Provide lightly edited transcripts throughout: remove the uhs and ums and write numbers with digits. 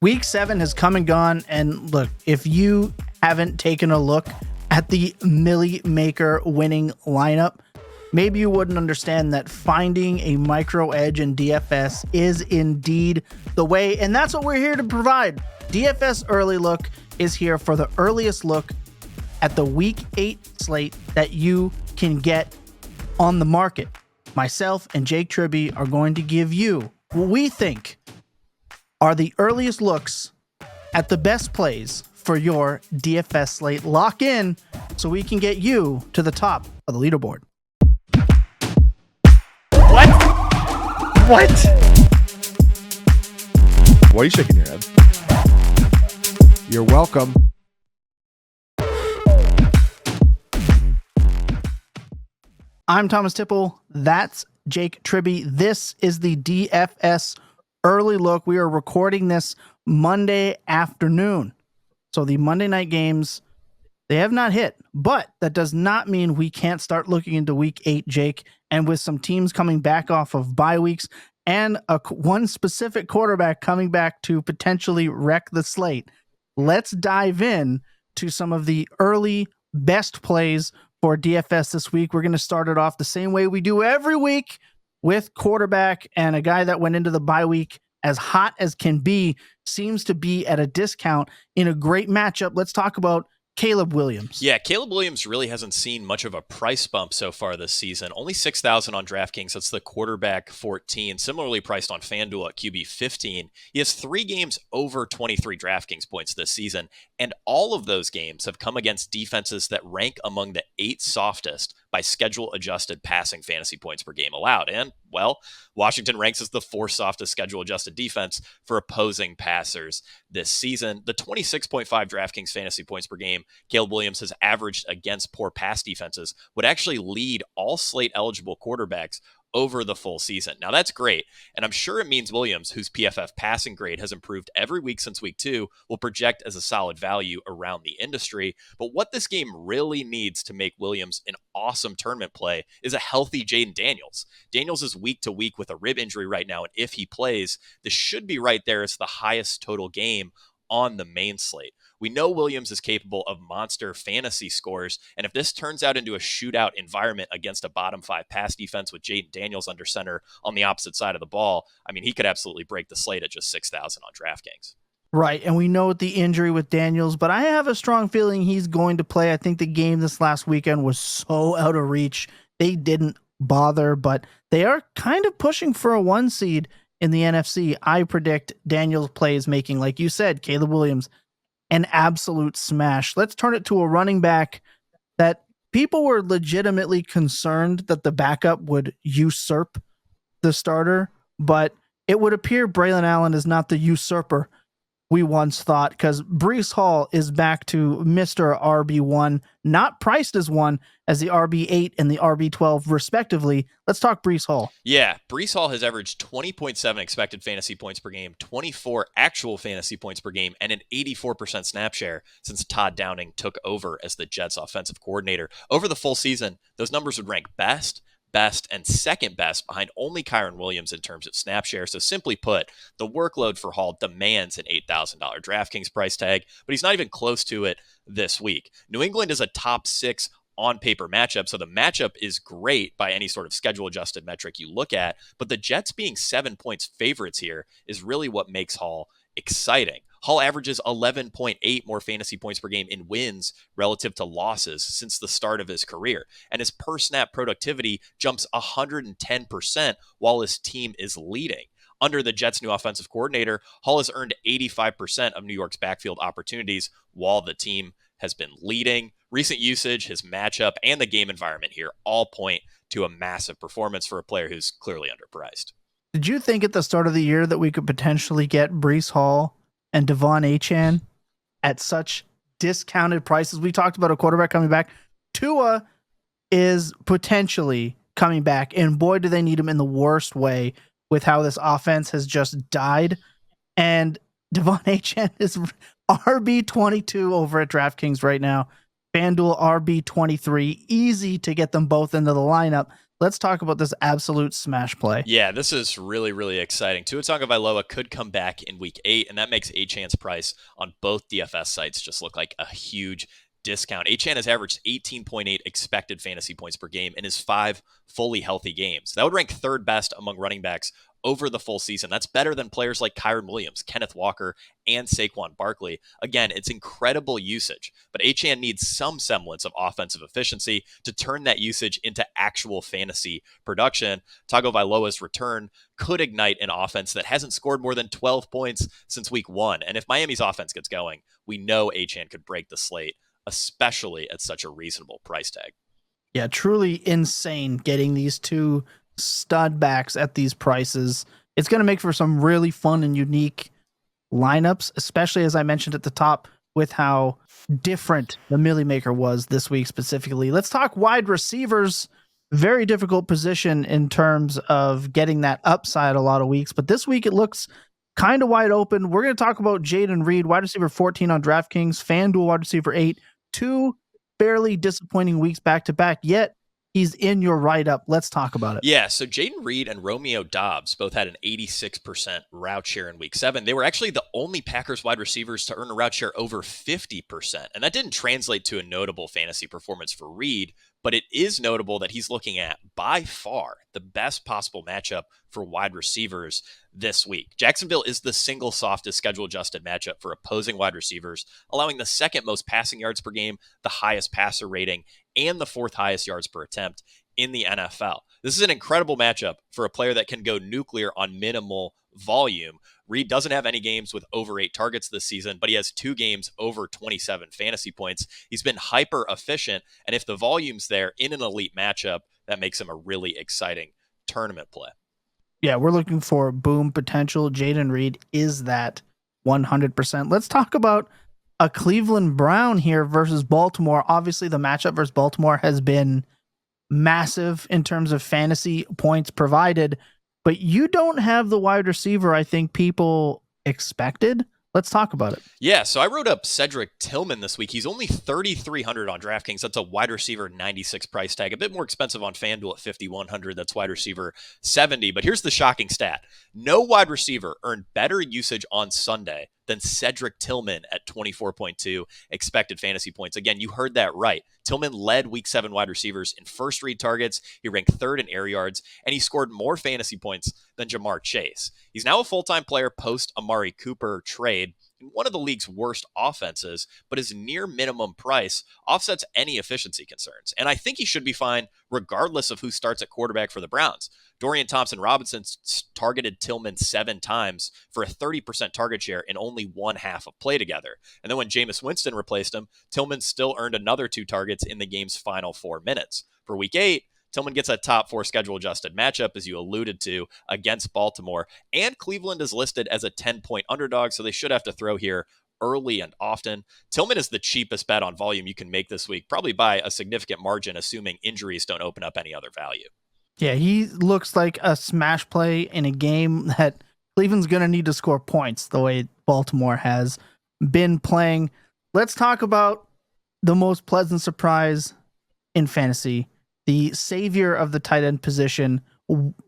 Week 7 has come and gone, and look, if you haven't taken a look at the Millie Maker winning lineup, maybe you wouldn't understand that finding a micro edge in DFS is indeed the way, and that's what we're here to provide. DFS Early Look is here for the earliest look at the Week 8 slate that you can get on the market. Myself and Jake Tribbey are going to give you what we think are the earliest looks at the best plays for your DFS slate. Lock in so we can get you to the top of the leaderboard. What? Why are you shaking your head? You're welcome. I'm Thomas Tipple. That's Jake Tribbey. This is the DFS Early Look. We are recording this Monday afternoon. So the Monday night games, they have not hit, but that does not mean we can't start looking into Week 8, Jake. And with some teams coming back off of bye weeks and one specific quarterback coming back to potentially wreck the slate, let's dive in to some of the early best plays for DFS this week. We're going to start it off the same way we do every week with quarterback, and a guy that went into the bye week as hot as can be seems to be at a discount in a great matchup. Let's talk about Caleb Williams. Yeah, Caleb Williams really hasn't seen much of a price bump so far this season. Only 6,000 on DraftKings. That's the quarterback 14. Similarly priced on FanDuel at QB 15. He has 3 games over 23 DraftKings points this season, and all of those games have come against defenses that rank among the 8 softest by schedule-adjusted passing fantasy points per game allowed. And, well, Washington ranks as the 4th softest schedule-adjusted defense for opposing passers this season. The 26.5 DraftKings fantasy points per game Caleb Williams has averaged against poor pass defenses would actually lead all slate-eligible quarterbacks over the full season. Now that's great, and I'm sure it means Williams, whose PFF passing grade has improved every week since week 2, will project as a solid value around the industry. But what this game really needs to make Williams an awesome tournament play is a healthy Jayden Daniels. Daniels is week to week with a rib injury right now, and if he plays, this should be right there as the highest total game on the main slate. We know Williams is capable of monster fantasy scores, and if this turns out into a shootout environment against a bottom 5 pass defense with Jayden Daniels under center on the opposite side of the ball, I mean, he could absolutely break the slate at just 6,000 on DraftKings. Right, and we know the injury with Daniels, but I have a strong feeling he's going to play. I think the game this last weekend was so out of reach. They didn't bother, but they are kind of pushing for a 1 seed in the NFC. I predict Daniels plays making, like you said, Caleb Williams an absolute smash. Let's turn it to a running back that people were legitimately concerned that the backup would usurp the starter, but it would appear Braylon Allen is not the usurper we once thought, because Breece Hall is back to Mr. RB1, not priced as one, as the RB8 and the RB12 respectively. Let's talk Breece Hall. Yeah, Breece Hall has averaged 20.7 expected fantasy points per game, 24 actual fantasy points per game, and an 84% snap share since Todd Downing took over as the Jets offensive coordinator. Over the full season, those numbers would rank best, and second best behind only Kyron Williams in terms of snap share. So simply put, the workload for Hall demands an $8,000 DraftKings price tag, but he's not even close to it this week. New England is a top 6 on paper matchup, so the matchup is great by any sort of schedule adjusted metric you look at, but the Jets being 7 points favorites here is really what makes Hall exciting. Hall averages 11.8 more fantasy points per game in wins relative to losses since the start of his career, and his per snap productivity jumps 110% while his team is leading. Under the Jets' new offensive coordinator, Hall has earned 85% of New York's backfield opportunities while the team has been leading. Recent usage, his matchup, and the game environment here all point to a massive performance for a player who's clearly underpriced. Did you think at the start of the year that we could potentially get Breece Hall and Achane at such discounted prices? We talked about a quarterback coming back. Tua is potentially coming back, and boy, do they need him in the worst way with how this offense has just died. And Achane is RB22 over at DraftKings right now. FanDuel RB23. Easy to get them both into the lineup. Let's talk about this absolute smash play. Yeah, this is really, really exciting. Tua Tagovailoa could come back in week 8, and that makes Achane's price on both DFS sites just look like a huge discount. Achane has averaged 18.8 expected fantasy points per game in his 5 fully healthy games. That would rank third best among running backs over the full season. That's better than players like Kyren Williams, Kenneth Walker, and Saquon Barkley. Again, it's incredible usage, but Achane needs some semblance of offensive efficiency to turn that usage into actual fantasy production. Tagovailoa's return could ignite an offense that hasn't scored more than 12 points since week 1. And if Miami's offense gets going, we know Achane could break the slate, especially at such a reasonable price tag. Yeah, truly insane getting these two stud backs at these prices. It's going to make for some really fun and unique lineups, especially as I mentioned at the top with how different the Millie Maker was this week specifically. Let's talk wide receivers. Very difficult position in terms of getting that upside a lot of weeks, but this week it looks kind of wide open. We're going to talk about Jayden Reed, wide receiver 14 on DraftKings, FanDuel wide receiver 8, 2 fairly disappointing weeks back to back, yet he's in your write-up. Let's talk about it. Yeah, so Jayden Reed and Romeo Doubs both had an 86% route share in week 7. They were actually the only Packers wide receivers to earn a route share over 50%. And that didn't translate to a notable fantasy performance for Reed, but it is notable that he's looking at, by far, the best possible matchup for wide receivers this week. Jacksonville is the single softest schedule-adjusted matchup for opposing wide receivers, allowing the second most passing yards per game, the highest passer rating, and the 4th highest yards per attempt in the NFL. This is an incredible matchup for a player that can go nuclear on minimal volume. Reed doesn't have any games with over 8 targets this season, but he has 2 games over 27 fantasy points. He's been hyper efficient, and if the volume's there in an elite matchup, that makes him a really exciting tournament play. Yeah, we're looking for boom potential. Jayden Reed is that 100%. Let's talk about a Cleveland Brown here versus Baltimore. Obviously, the matchup versus Baltimore has been massive in terms of fantasy points provided, but you don't have the wide receiver I think people expected. Let's talk about it. Yeah, so I wrote up Cedric Tillman this week. He's only 3,300 on DraftKings. That's a wide receiver 96 price tag. A bit more expensive on FanDuel at 5,100. That's wide receiver 70. But here's the shocking stat. No wide receiver earned better usage on Sunday than Cedric Tillman at 24.2 expected fantasy points. Again, you heard that right. Tillman led week 7 wide receivers in first read targets. He ranked 3rd in air yards, and he scored more fantasy points than Jamar Chase. He's now a full-time player post Amari Cooper trade in one of the league's worst offenses, but his near minimum price offsets any efficiency concerns. And I think he should be fine regardless of who starts at quarterback for the Browns. Dorian Thompson-Robinson targeted Tillman 7 times for a 30% target share in only one half of play together. And then when Jameis Winston replaced him, Tillman still earned another 2 targets in the game's final 4 minutes. For week 8, Tillman gets a top 4 schedule-adjusted matchup, as you alluded to, against Baltimore. And Cleveland is listed as a 10-point underdog, so they should have to throw here early and often. Tillman is the cheapest bet on volume you can make this week, probably by a significant margin, assuming injuries don't open up any other value. Yeah, he looks like a smash play in a game that Cleveland's going to need to score points the way Baltimore has been playing. Let's talk about the most pleasant surprise in fantasy, the savior of the tight end position,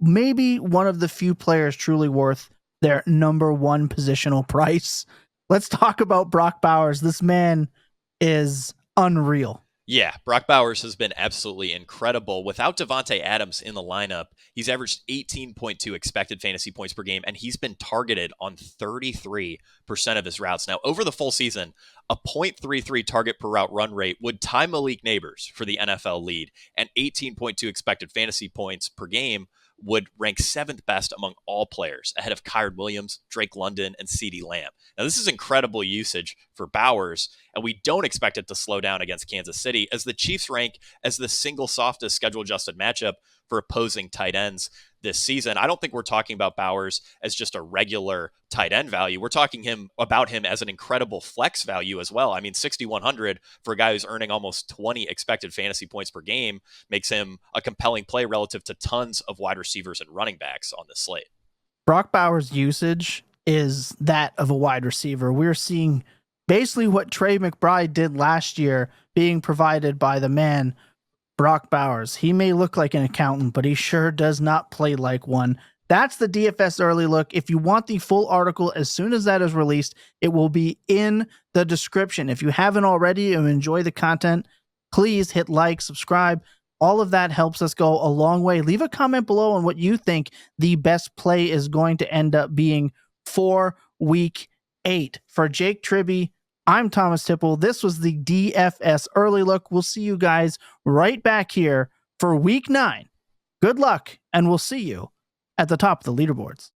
maybe one of the few players truly worth their number 1 positional price. Let's talk about Brock Bowers. This man is unreal. Yeah, Brock Bowers has been absolutely incredible. Without Devontae Adams in the lineup, he's averaged 18.2 expected fantasy points per game, and he's been targeted on 33% of his routes. Now, over the full season, a .33 target per route run rate would tie Malik Nabers for the NFL lead, and 18.2 expected fantasy points per game would rank 7th best among all players, ahead of Kyren Williams, Drake London, and CeeDee Lamb. Now, this is incredible usage for Bowers, and we don't expect it to slow down against Kansas City, as the Chiefs rank as the single softest schedule-adjusted matchup for opposing tight ends this season. I don't think we're talking about Bowers as just a regular tight end value. We're talking about him as an incredible flex value as well. I mean, 6,100 for a guy who's earning almost 20 expected fantasy points per game makes him a compelling play relative to tons of wide receivers and running backs on this slate. Brock Bowers' usage is that of a wide receiver. We're seeing basically what Trey McBride did last year being provided by the man Brock Bowers. He may look like an accountant, but he sure does not play like one. That's the DFS Early Look. If you want the full article as soon as that is released, it will be in the description. If you haven't already and enjoy the content, please hit like, subscribe. All of that helps us go a long way. Leave a comment below on what you think the best play is going to end up being for week 8. For Jake Tribbey, I'm Thomas Tipple. This was the DFS Early Look. We'll see you guys right back here for week 9. Good luck, and we'll see you at the top of the leaderboards.